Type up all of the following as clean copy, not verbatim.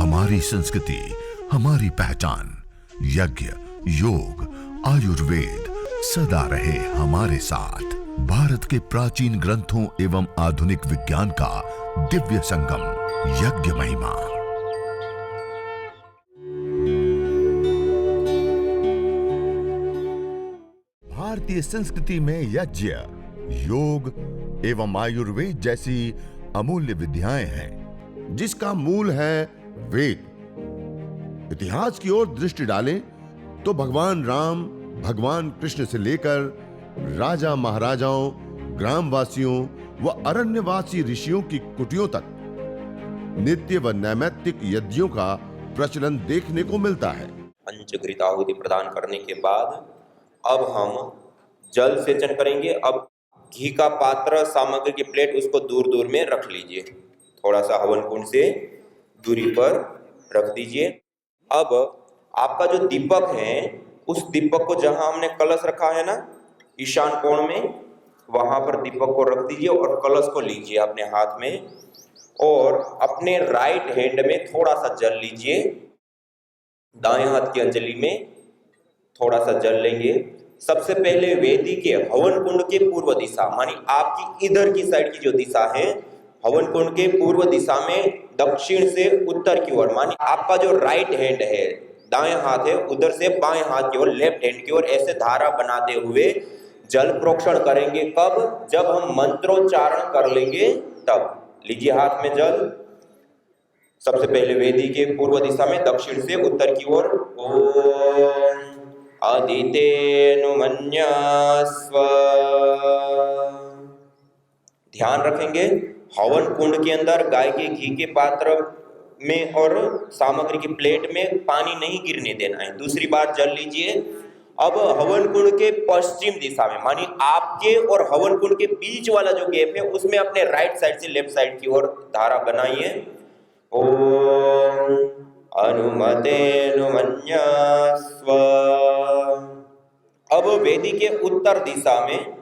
हमारी संस्कृति, हमारी पहचान। यज्ञ, योग, आयुर्वेद सदा रहे हमारे साथ। भारत के प्राचीन ग्रंथों एवं आधुनिक विज्ञान का दिव्य संगम, यज्ञ महिमा। भारतीय संस्कृति में यज्ञ, योग एवं आयुर्वेद जैसी अमूल्य विद्याएं हैं, जिसका मूल है वेद। इतिहास की ओर दृष्टि डालें तो भगवान राम, भगवान कृष्ण से लेकर राजा महाराजाओं, ग्रामवासियों व अरण्यवासी ऋषियों की कुटियों तक नित्य व नैमित्तिक यज्ञों का प्रचलन देखने को मिलता है। पंचघृत आहुति प्रदान करने के बाद अब हम जल सेचन करेंगे। अब घी का पात्र, सामग्री की प्लेट, उसको दूर दूर में रख लीजिए। थोड़ा सा हवन कुंड से दूरी पर रख दीजिए। अब आपका जो दीपक है, उस दीपक को जहां हमने कलश रखा है ना, ईशान कोण में, वहां पर दीपक को रख दीजिए और कलश को लीजिए अपने हाथ में और अपने राइट हैंड में थोड़ा सा जल लीजिए। दाएं हाथ की अंजलि में थोड़ा सा जल लेंगे। सबसे पहले वेदी के हवन कुंड के पूर्व दिशा, मानी आपकी इधर की साइड की जो दिशा है, हवन कुंड के पूर्व दिशा में दक्षिण से उत्तर की ओर, मानी आपका जो राइट हैंड है, दाएं हाथ है, उधर से बाएं हाथ की ओर, लेफ्ट हैंड की ओर ऐसे धारा बनाते हुए जल प्रोक्षण करेंगे। कब? जब हम मंत्रोच्चारण कर लेंगे तब। लीजिए हाथ में जल। सबसे पहले वेदी के पूर्व दिशा में दक्षिण से उत्तर की ओर, ओम अदितेनु मन्यास्व। ध्यान रखेंगे हवन कुंड के अंदर गाय के घी के पात्र में और सामग्री की प्लेट में पानी नहीं गिरने देना है। दूसरी बार जल लीजिए। अब हवन कुंड के पश्चिम दिशा में, मानी आपके और हवन कुंड के बीच वाला जो गैप है, उसमें अपने राइट साइड से लेफ्ट साइड की ओर धारा बनाइए। ओम अनुमतेनु मन्यास्व। अब वेदी के उत्तर दिशा में,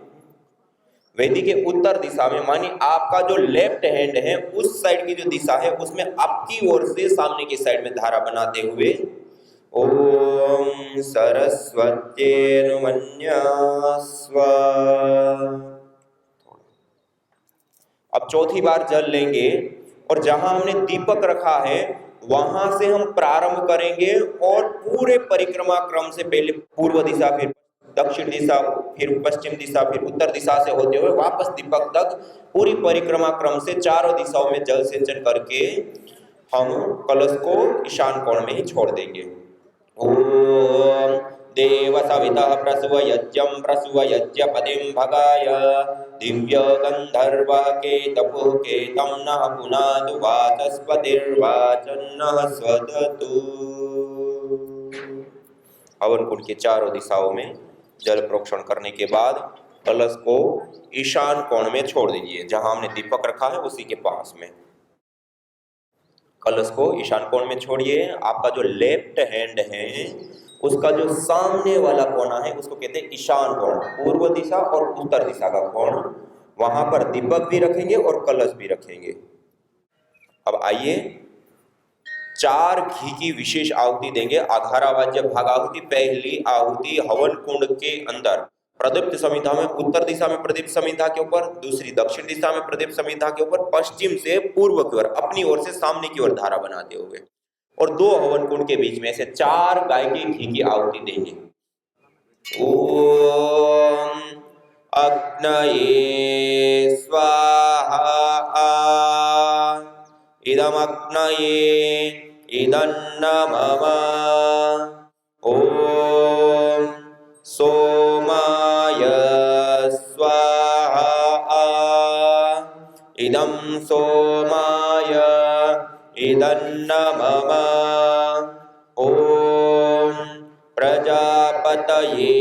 वेदी के उत्तर दिशा में, मानी आपका जो लेफ्ट हैंड है, उस साइड की जो दिशा है, उसमें आपकी ओर से सामने की साइड में धारा बनाते हुए ओम सरस्वत्येनु मन्यास्व। अब चौथी बार जल लेंगे और जहां हमने दीपक रखा है वहां से हम प्रारंभ करेंगे और पूरे परिक्रमा क्रम से पहले पूर्व दिशा, फिर दक्षिण दिशा, फिर पश्चिम दिशा, फिर उत्तर दिशा से होते हुए वापस दीपक तक पूरी परिक्रमा क्रम से चारों दिशाओं में जल सिंचन करके हम कलश को ईशान कोण में ही छोड़ देंगे। ओम देव सविता प्रसुव यज्ञं प्रसुव यज्ञपतिं भगाय दिव्य गंधर्व के तपु के तम नः पुनादु वाचस्पतिर्वाचन्नः स्वदतु। हवन कुंड के चारों दिशाओं में जल प्रोक्षण करने के बाद कलश को ईशान कोण में छोड़ दीजिए। जहां हमने दीपक रखा है उसी के पास में कलश को ईशान कोण में छोड़िए। आपका जो लेफ्ट हैंड है, उसका जो सामने वाला कोना है, उसको कहते हैं ईशान कोण, पूर्व दिशा और उत्तर दिशा का कोण। वहां पर दीपक भी रखेंगे और कलश भी रखेंगे। अब आइए 4 घी की विशेष आहुति देंगे। आघारावाज्य भागाहुति। पहली आहुति हवन कुंड के अंदर प्रदीप्त समिधा में, उत्तर दिशा में प्रदीप्त समिधा के ऊपर, दूसरी दक्षिण दिशा में प्रदीप्त समिधा के ऊपर, पश्चिम से पूर्व की ओर, अपनी ओर से सामने की ओर धारा बनाते हुए, और 2 हवन कुंड के बीच में ऐसे 4 गाय के घी की आहुति देंगे। ओम अग्नये स्वाहा इदमग्नये इदन्नमम। ओम सोमाय स्वाहा इदं सोमाय इदन्नमम। ओम प्रजापतये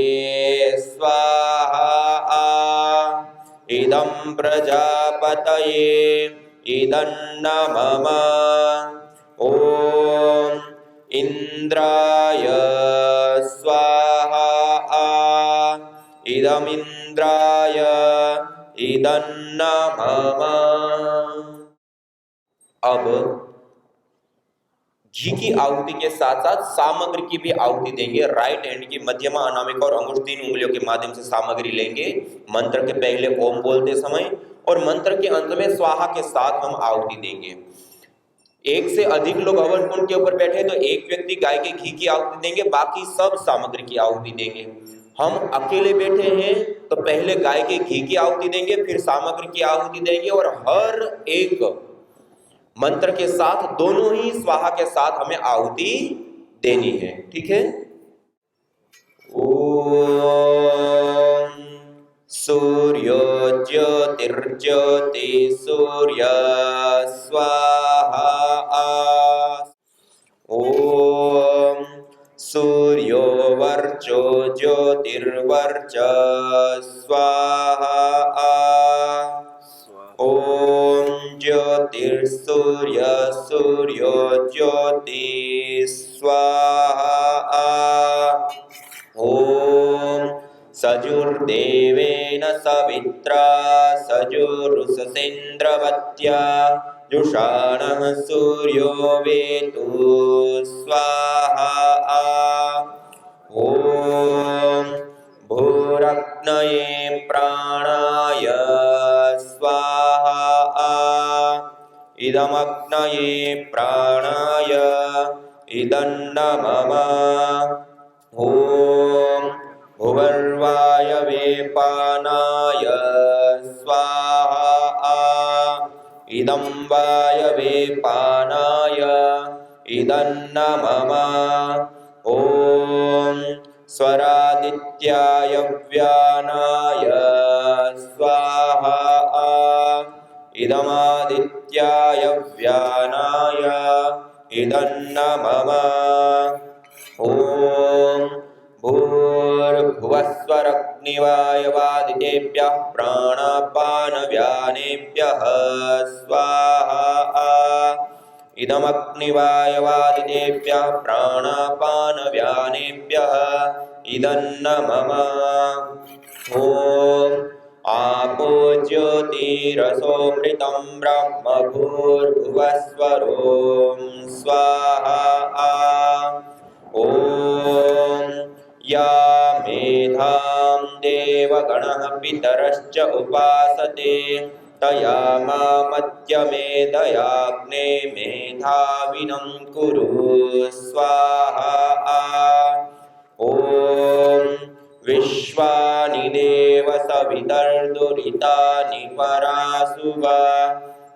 स्वाहा इदं प्रजापतये इदन्नमम। ओम इंद्राय स्वाहा इदमिंद्राय इदन्नमम। अब घी की आहुति के साथ साथ सामग्री की भी आहुति देंगे। राइट हैंड की मध्यमा, अनामिका और अंगुष्ठ 3 उंगलियों के माध्यम से सामग्री लेंगे मंत्र के पहले ओम बोलते समय, और मंत्र के अंत में स्वाहा के साथ हम आहुति देंगे। एक से अधिक लोग हवन कुंड के ऊपर बैठे तो एक व्यक्ति गाय के घी की आहुति देंगे, बाकी सब सामग्री की आहुति देंगे। हम अकेले बैठे हैं तो पहले गाय के घी की आहुति देंगे, फिर सामग्री की आहुति देंगे, और हर एक मंत्र के साथ दोनों ही स्वाहा के साथ हमें आहुति देनी है। ठीक है। ओम सूर्यो ज्योतिर्ज्योति सूर्य स्वाहा। ओम सूर्यो वर्चो ज्योतिर्वर्च स्वाहा। ओम ज्योतिर्सूर्य सूर्यो ज्योति स्वाहा। ओम सजुर्देवेन सवित्रा सजुरुषसेन्द्रवत्या जुषाणः सूर्यो वेतु स्वाहा। ओम भूरग्नये प्राणाय स्वाहा। इदमग्नये प्राणाय इदन्नमम। ओम भुवर्वायवे पानाय स्वाहा। इदं वायवे पानाय इदन्नमम। ओम स्वरादित्याय व्यानाय स्वाहा। इदमादित्याय व्यानाय इदन्नमम। ओम भूर्भुवस्वरग्निवायवादितेभ्यः प्राणापानव्यानेभ्यः स्वाहा। इदमग्निवायवादितेभ्यः प्राणापानव्यानेभ्यः इदन्नमम। ओम आपो ज्योतिरसोमृतं ब्रह्म भूर्भुवस्वरों स्वाहा। ओम या मेधां देवगणः पितरश्च उपासते तया मध्यमेधयाग्ने मेधाविनं कुरु स्वाहा। ओम विश्वानि देव सवितर्दुरितानि परासुव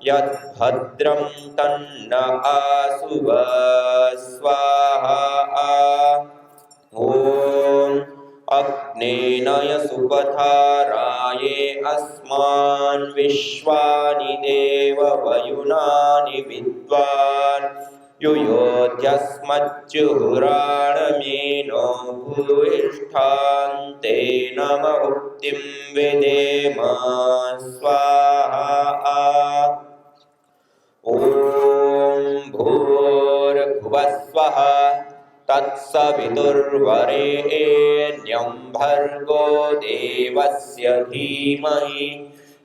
यद्भद्रं तन्न आसुव स्वाहा। ओम अग्नेनय सुपथाराये अस्मान् विश्वानि देव वयुनानि विद्वान् युयोध्यस्मज्जुहुराणमेनो भूयिष्ठान्ते नम उक्तिं वेदेम स्वाहा। ओम भूर्भुवस्वः तत्सवितुर्वरेण्यं भर्गो देवस्य धीमहि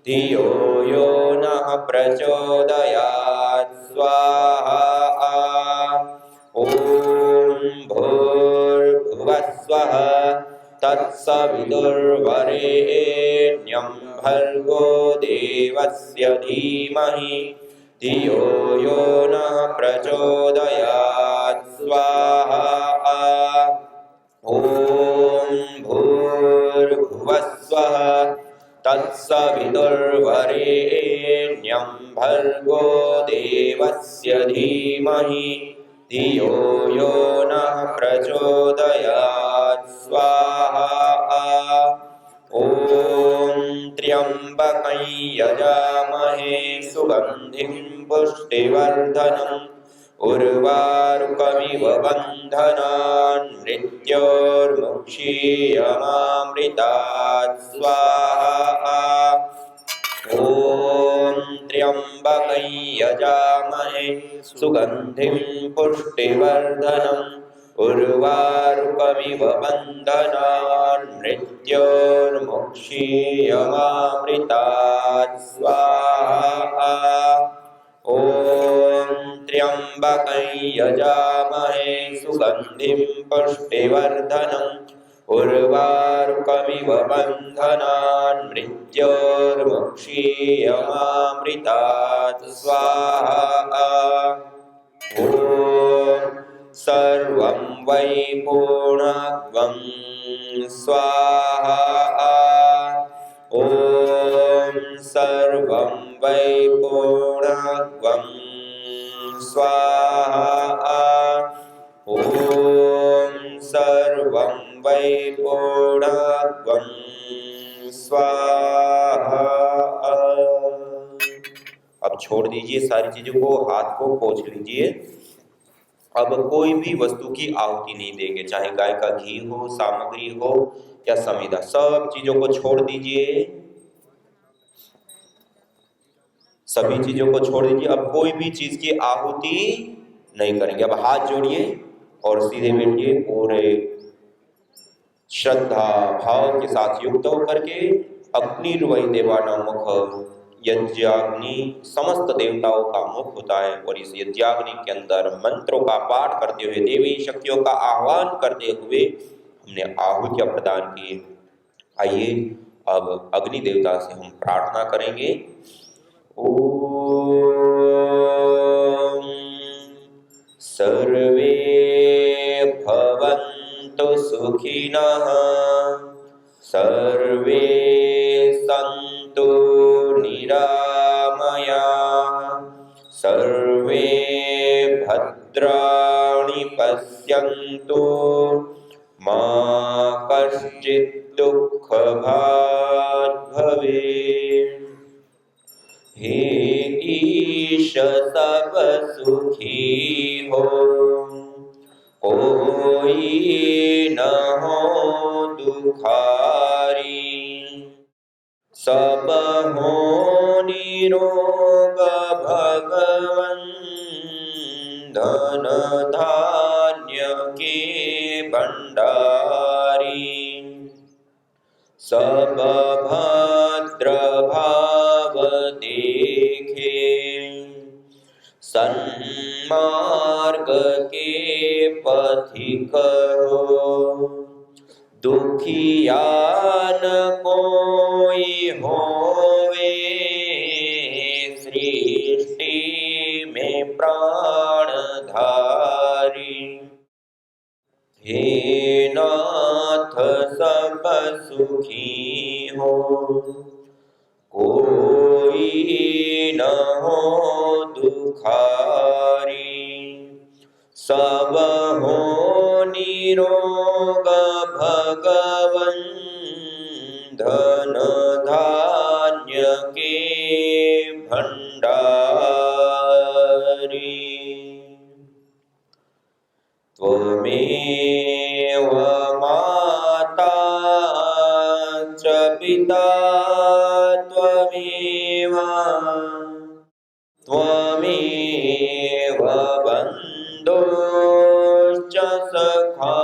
धियो यो नः प्रचोदयात् स्वाहा। ओम भूर्भुवस्वः तत्सवितुर्वरेण्यं भर्गो देवस्य धीमहि धियो यो नः प्रचोदयात् स्वाहा। ओम भूर्भुवस्वः तत्सवितुर्वरेण्यं भर्गो देवस्य धीमहि धियो यो नः प्रचोदयात् स्वाहा। ओम त्र्यंबकं यजामहे सुगंधिं पुष्टिवर्धनम् उर्वारुकमिव बन्धनान् मृत्योर्मुक्षीयमामृतात् स्वाहा। ओम त्र्यंबकं यजामहे सुगंधिं पुष्टिवर्धनम् उर्वारुकमिव बन्धनान् मृत्योर्मुक्षीयमामृतात् स्वाहा। ओम त्र्यम्बकं यजामहे सुगन्धिं पुष्टिवर्धनम् उर्वारुकमिव बन्धनान् मृत्योर्मुक्षीयमामृतात् स्वाहा। ॐ सर्वं वै पूर्णत्वं स्वाहा। ॐ सर्वं वै पूर्णत्वं स्वाहा। ॐ सर्वं वै पूर्णत्वं स्वाहा। अब छोड़ दीजिए सारी चीजों को, हाथ को पोंछ लीजिए। अब कोई भी वस्तु की आहुति नहीं देंगे, चाहे गाय का घी हो, सामग्री हो या समिधा, सब चीजों को छोड़ दीजिए। सभी चीजों को छोड़ दीजिए, अब कोई भी चीज की आहुति नहीं करेंगे। अब हाथ जोड़िए और सीधे बैठिए, पूरे श्रद्धा भाव के साथ युक्त होकर के अग्निर्वै देवानामुख, यज्ञाग्नि समस्त देवताओं का मुख होता है, और इस यज्ञाग्नि के अंदर मंत्रों का पाठ करते हुए, देवी शक्तियों का आह्वान करते हुए हमने आहुतियां प्रदान की। आइए अब अग्नि देवता से हम प्रार्थना करेंगे। ओम सर्वे भवन्तु सुखिनः, सर्वे सन्तु निरामयाः, सर्वे भद्राणि पश्यन्तु, मा कश्चित् दुःखभाग् भवेत्। हे ईश सब सुखी हो, कोई न हो दुखारी, सब हो निरोग भगवन, धन धान्य के भंडारी, सब भद्र भाव देखे, सन्मार्ग के पथिक हो, दुखियान कोई होवे, सृष्टि में प्राणधारी। हे नाथ सब सुखी हो, कोई न हो दुखारी, सब हो निरोग भगवन, धन धान्य के भंडारी। त्वमेव माता च पिता त्वमेव, त्वमेव बन्धुश्च सखा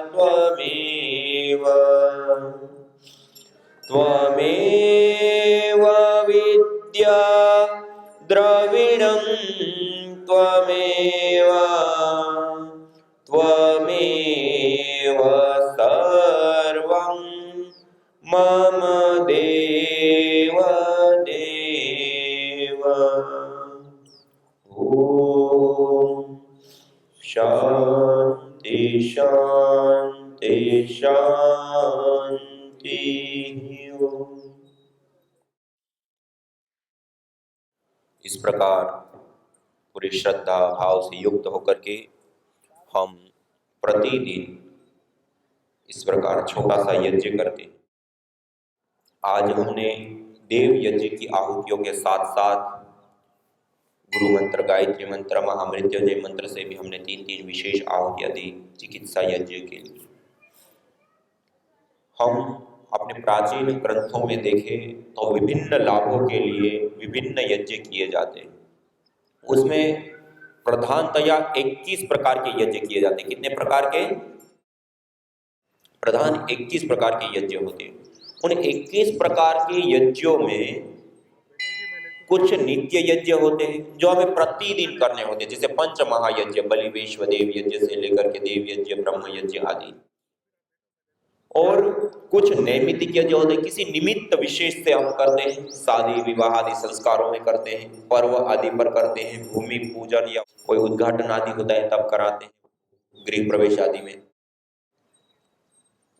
त्वमेव, त्वमेव विद्या द्रविणं त्वमेव, त्वमेव सर्वं मम देव देव। ओम शांति शांति शांति। इस प्रकार पूरी श्रद्धा भाव से युक्त होकर के हम प्रतिदिन इस प्रकार छोटा सा यज्ञ करते हैं। आज हमने देव यज्ञ की आहुतियों के साथ साथ गुरु मंत्र, गायत्री मंत्र, महामृत्युंजय मंत्र से भी हमने 3 विशेष आहुतियां दी चिकित्सा यज्ञ के लिए। हम अपने प्राचीन ग्रंथों में देखें तो विभिन्न लाभों के लिए विभिन्न यज्ञ किए जाते हैं। उसमें प्रधानतया 21 प्रकार के यज्ञ किए जाते हैं। कितने प्रकार के? प्रधान 21 प्रकार के यज्ञ होते हैं। उन 21 प्रकार के यज्ञों में कुछ नित्य यज्ञ होते हैं जो हमें प्रतिदिन करने होते हैं, जैसे पंच महायज्ञ, बलि वैश्वदेव यज्ञ से लेकर के देव यज्ञ, ब्रह्म यज्ञ आदि। और कुछ नैमित्तिक यज्ञ होते हैं, किसी निमित्त विशेष से हम करते हैं, शादी विवाह आदि संस्कारों में करते हैं, पर्व आदि पर करते हैं, भूमि पूजन या कोई उद्घाटन आदि होता है तब कराते हैं, गृह प्रवेश आदि में,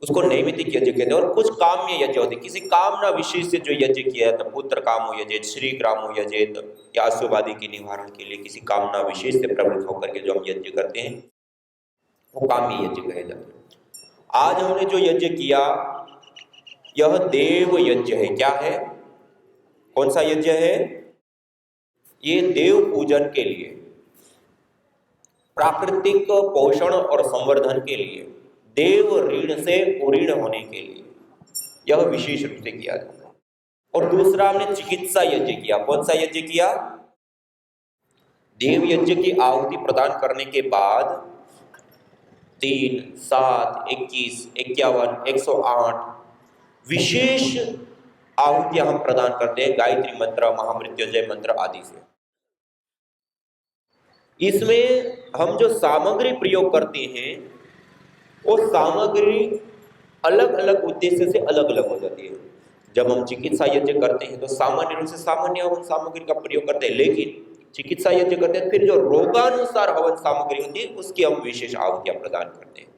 उसको नैमित्तिक यज्ञ कहते हैं। और कुछ काम्य यज्ञ होते हैं, किसी कामना विशेष से जो यज्ञ किया जाता है, पुत्र कामो यजेत, श्री ग्रामो यजेत, या अशुभ आदि के निवारण के लिए किसी कामना विशेष से प्रवृत्त होकर के जो हम यज्ञ करते हैं वो काम्य यज्ञ कहे जाते हैं। आज हमने जो यज्ञ किया यह देव यज्ञ है। क्या है? कौन सा यज्ञ है? ये देव पूजन के लिए, प्राकृतिक पोषण और संवर्धन के लिए, देव ऋण से उऋण होने के लिए यह विशेष रूप से किया जाता है। और दूसरा हमने चिकित्सा यज्ञ किया। कौन सा यज्ञ किया? देव यज्ञ की आहुति प्रदान करने के बाद 3, 7, 21, 51, 108 विशेष आहुतियां हम प्रदान करते हैं गायत्री मंत्र, महामृत्युंजय मंत्र आदि से। इसमें हम जो सामग्री प्रयोग करते हैं वो सामग्री अलग अलग उद्देश्य से अलग अलग हो जाती है। जब हम चिकित्सा यज्ञ करते हैं तो सामान्य रूप से सामान्य हवन सामग्री का प्रयोग करते हैं, लेकिन चिकित्सा यज्ञ करते हैं फिर जो रोगानुसार हवन सामग्री होती है उसकी हम विशेष आहुतियां प्रदान करते हैं।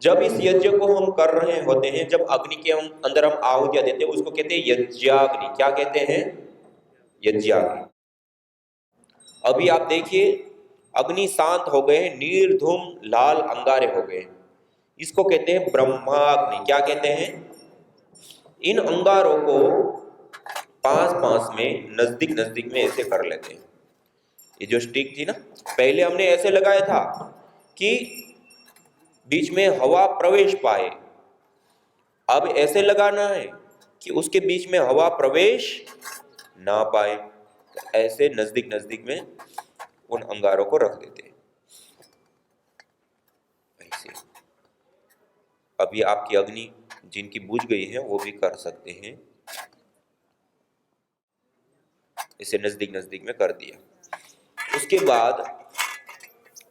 जब इस यज्ञ को हम कर रहे होते हैं, जब अग्नि के अंदर हम आहुतियां देते हैं उसको कहते हैं यज्ञाग्नि। क्या कहते हैं? यज्ञाग्नि। अभी आप देखिए अग्नि शांत हो गए, निर्धूम लाल अंगारे हो गए, इसको कहते हैं ब्रह्माग्नि। क्या कहते हैं? इन अंगारों को पास पास में नजदीक नजदीक में ऐसे कर लेते हैं। ये जो स्टिक थी ना, पहले हमने ऐसे लगाया था कि बीच में हवा प्रवेश पाए, अब ऐसे लगाना है कि उसके बीच में हवा प्रवेश ना पाए। तो ऐसे नजदीक नजदीक में उन अंगारों को रख देते हैं ऐसे। अभी आपकी अग्नि जिनकी बुझ गई है वो भी कर सकते हैं, इसे नजदीक नजदीक में कर दिया। उसके बाद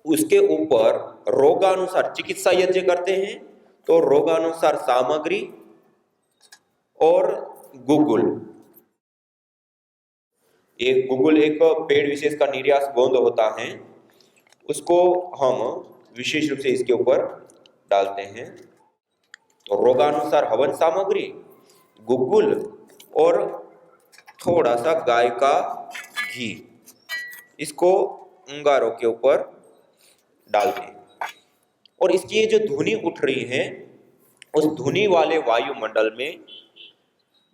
उसके ऊपर रोगानुसार चिकित्सा यज्ञ करते हैं तो रोगानुसार सामग्री और गुगुल। एक गुगुल एक पेड़ विशेष का निर्यास गोंद होता है, उसको हम विशेष रूप से इसके ऊपर डालते हैं। तो रोगानुसार हवन सामग्री, गुगुल और थोड़ा सा गाय का घी, इसको अंगारों के ऊपर डालते हैं। और इसकी ये जो धुनी उठ रही है उस धुनी वाले वायुमंडल में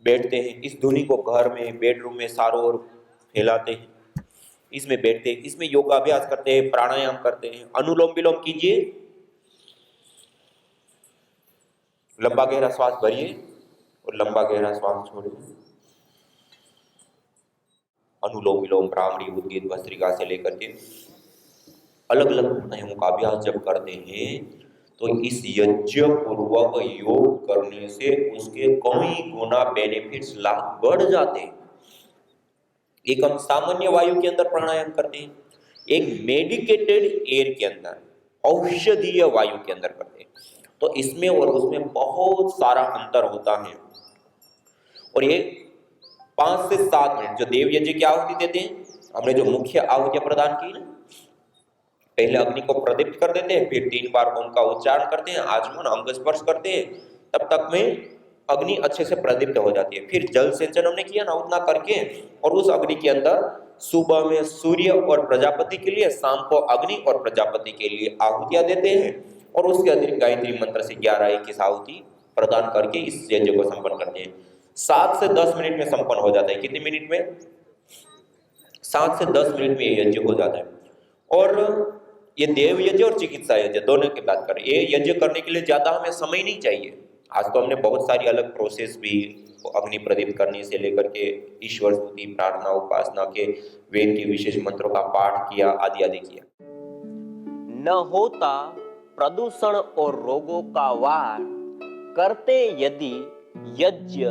बैठते हैं। इस धुनी को घर में, बेडरूम में चारों ओर फैलाते हैं, इसमें बैठते हैं, इसमें योगाभ्यास करते हैं, प्राणायाम करते हैं। अनुलोम विलोम कीजिए, लंबा गहरा श्वास भरिए और लंबा गहरा श्वास छोड़िए। अनुलोम विलोम, भ्रामरी, उद्गीत, भस्त्रिका से लेकर के अलग अलग प्राणायामों का अभ्यास जब करते हैं तो इस यज्ञ पूर्वक योग करने से उसके कई गुना बेनिफिट्स, लाभ बढ़ जाते हैं। एक हम सामान्य वायु के अंदर प्राणायाम करते हैं, एक मेडिकेटेड एयर के अंदर, औषधीय वायु के अंदर करते हैं, तो इसमें और उसमें बहुत सारा अंतर होता है। और ये 5 से 7 मिनट जो देव यज्ञ की आहुति देते हैं, हमने जो मुख्य आहुतियां प्रदान की ना, पहले अग्नि को प्रदीप्त कर देते हैं, फिर 3 बार ओम का उच्चारण करते हैं, आचमन अंग स्पर्श करते हैं, तब तक में अग्नि अच्छे से प्रदीप्त हो जाती है। फिर जल सेचन हमने किया ना उतना करके, और उस अग्नि के अंदर सुबह में सूर्य और प्रजापति के लिए, शाम को अग्नि और प्रजापति के लिए आहुतियां देते हैं। और उसके अतिरिक्त गायत्री मंत्र से 11-21 आहुति प्रदान करके इस यज्ञ को संपन्न करते हैं। 7 से 10 मिनट में संपन्न हो जाता है। कितने मिनट में? 7 से 10 मिनट में ये यज्ञ हो जाता है। और ये देव यज्ञ और चिकित्सा यज्ञ दोनों की बात करें, ये यज्ञ करने के लिए ज्यादा हमें समय नहीं चाहिए। आज तो हमने बहुत सारी अलग प्रोसेस भी, अग्नि प्रदीप्त करने से लेकर के ईश्वर स्तुति, प्रार्थना, उपासना के वेद के विशेष मंत्रों का पाठ किया, आदि आदि किया। न होता प्रदूषण और रोगों का वार, करते यदि यज्ञ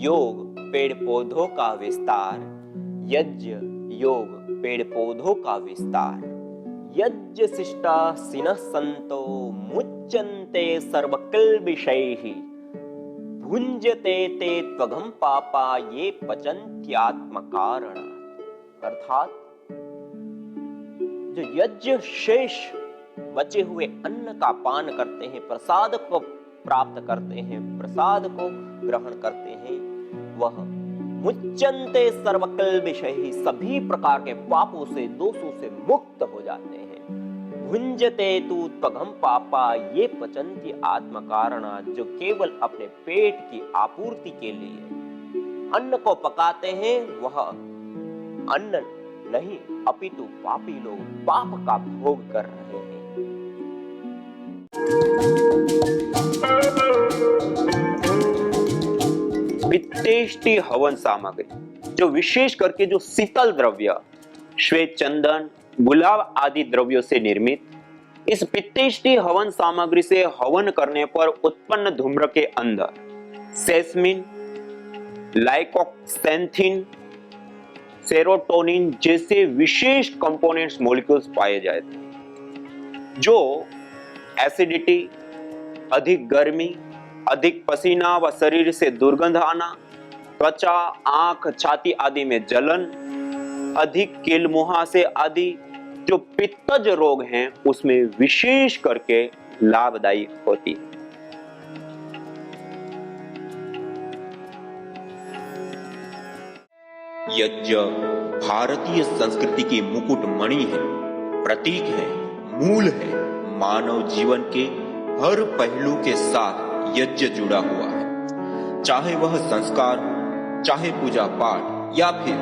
योग पेड़ पौधों का विस्तार, यज्ञ योग पेड़ पौधों का विस्तार। यज्ञ शिष्टा सिनः संतो मुच्यन्ते सर्वकिल्बिषैः, भुञ्जते ते त्वघं पापा ये पचन्त्यात्मकारण। अर्थात जो यज्ञ शेष बचे हुए अन्न का पान करते हैं, प्रसाद को प्राप्त करते हैं, प्रसाद को ग्रहण करते हैं, वह मुच्यन्ते सर्वकिल्बिषैः, सभी प्रकार के पापों से, दोषों से मुक्त हो जाते हैं। भुञ्जते तु त्वघं पापा ये पचन्ति आत्मकारणा, जो केवल अपने पेट की आपूर्ति के लिए अन्न को पकाते हैं, वह अन्न नहीं अपितु पापी लोग पाप का भोग कर रहे हैं। पित्तेष्टि हवन सामग्री, जो विशेष करके जो शीतल द्रव्य श्वेत चंदन गुलाब आदि द्रव्यों से निर्मित इस पित्तेष्टि हवन सामग्री से हवन करने पर उत्पन्न धूम्र के अंदर सेस्मिन, लाइकोक्सेंथिन, सेरोटोनिन जैसे विशेष कंपोनेंट्स मॉलिक्यूल्स पाए जाते हैं, जो एसिडिटी, अधिक गर्मी, अधिक पसीना व शरीर से दुर्गंध आना, त्वचा, आंख, छाती आदि में जलन, अधिक कील मुहासे आदि जो पित्तज रोग हैं उसमें विशेष करके लाभदायी होती है। यज्ञ भारतीय संस्कृति की मुकुट मणि है, प्रतीक है, मूल है। मानव जीवन के हर पहलू के साथ यज्ञ जुड़ा हुआ है, चाहे वह संस्कार, चाहे पूजा पाठ या फिर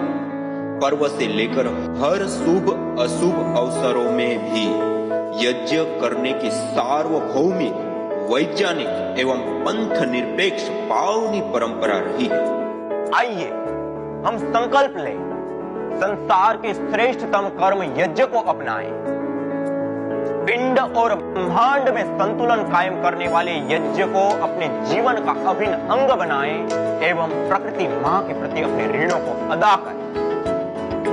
पर्व से लेकर हर शुभ अशुभ अवसरों में भी यज्ञ करने की सार्वभौमिक, वैज्ञानिक एवं पंथ निरपेक्ष पावनी परंपरा रही है। आइए हम संकल्प लें, संसार के श्रेष्ठतम कर्म यज्ञ को अपनाएं, पिंड और ब्रह्मांड में संतुलन कायम करने वाले यज्ञ को अपने जीवन का अभिन्न अंग बनाएं एवं प्रकृति मां के प्रति अपने ऋणों को अदा करें।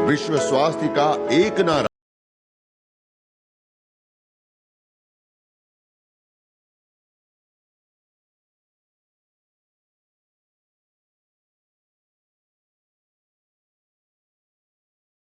विश्व स्वास्थ्य का एक नारा